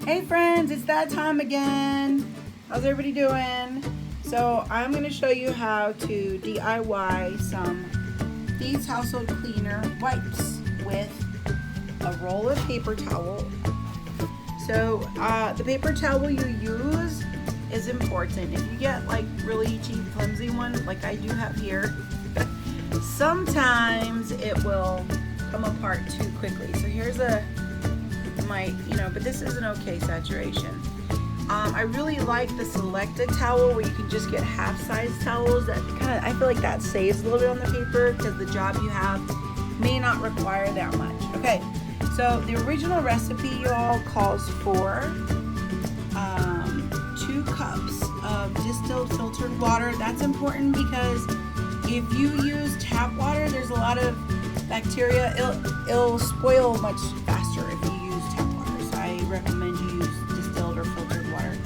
Hey friends, it's that time again. How's everybody doing? So I'm going to show you how to DIY some Thieves household cleaner wipes with a roll of paper towel. So the paper towel you use is important. If you get like really cheap, flimsy one like I do have here, sometimes it will come apart too quickly. So here's but this is an okay saturation. I really like the selected towel where you can just get half-size towels. That I feel like that saves a little bit on the paper because the job you have may not require that much. Okay, so the original recipe, y'all, calls for 2 cups of distilled filtered water. That's important because if you use tap water, there's a lot of bacteria. It'll spoil much faster if you use tap water. So I recommend you use distilled or filtered water.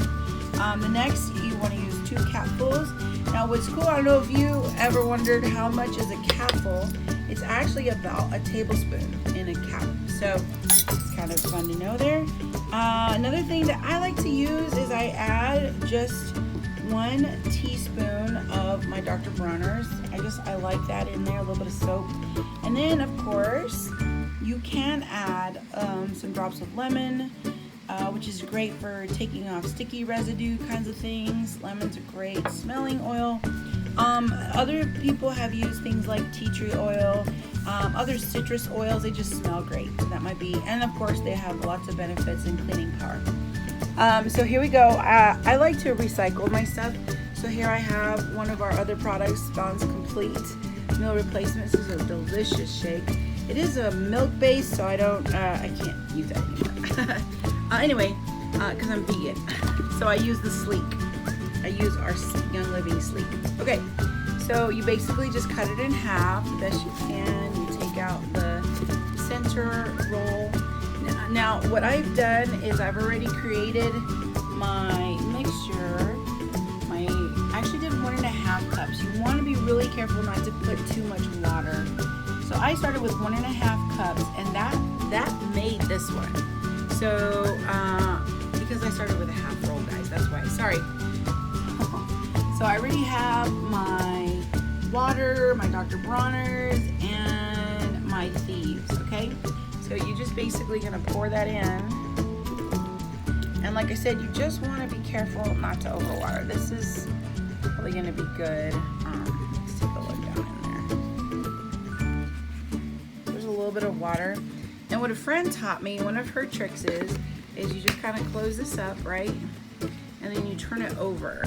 The next, you want to use 2 capfuls. Now what's cool, I don't know if you ever wondered how much is a capful. It's actually about a tablespoon in a cap. So it's kind of fun to know there. Another thing that I like to use is I add just 1 teaspoon of my Dr. Bronner's. I like that in there, a little bit of soap. And then of course, you can add some drops of lemon, which is great for taking off sticky residue kinds of things. Lemon's a great smelling oil. Other people have used things like tea tree oil, other citrus oils. They just smell great. So that might be, and of course they have lots of benefits in cleaning power. So here we go. I like to recycle my stuff. So here I have one of our other products, Bond's Complete Meal Replacement. This is a delicious shake. It is a milk base, so I can't use that anymore. Anyway, because I'm vegan. So I use the Sleek. I use our Young Living Sleek. Okay, so you basically just cut it in half the best you can. You take out the center roll. Now what I've done is I've already created my mixture. I actually did 1.5 cups. You want to be really careful not to put too much water. So I started with 1.5 cups, and that made this one. So because I started with a half roll, guys, that's why. Sorry. So I already have my water, my Dr. Bronner's, and my Thieves. Okay. So you just basically gonna pour that in. And like I said, you just want to be careful not to overwater. This is probably going to be good. Let's take a look down in there. There's a little bit of water. And what a friend taught me, one of her tricks is you just kind of close this up, right? And then you turn it over.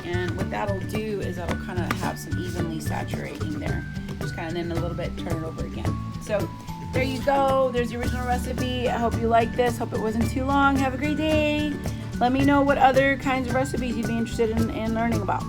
And what that'll do is that'll kind of have some evenly saturating there. Just kind of then a little bit, turn it over again. So there you go. There's the original recipe. I hope you like this. Hope it wasn't too long. Have a great day. Let me know what other kinds of recipes you'd be interested in learning about.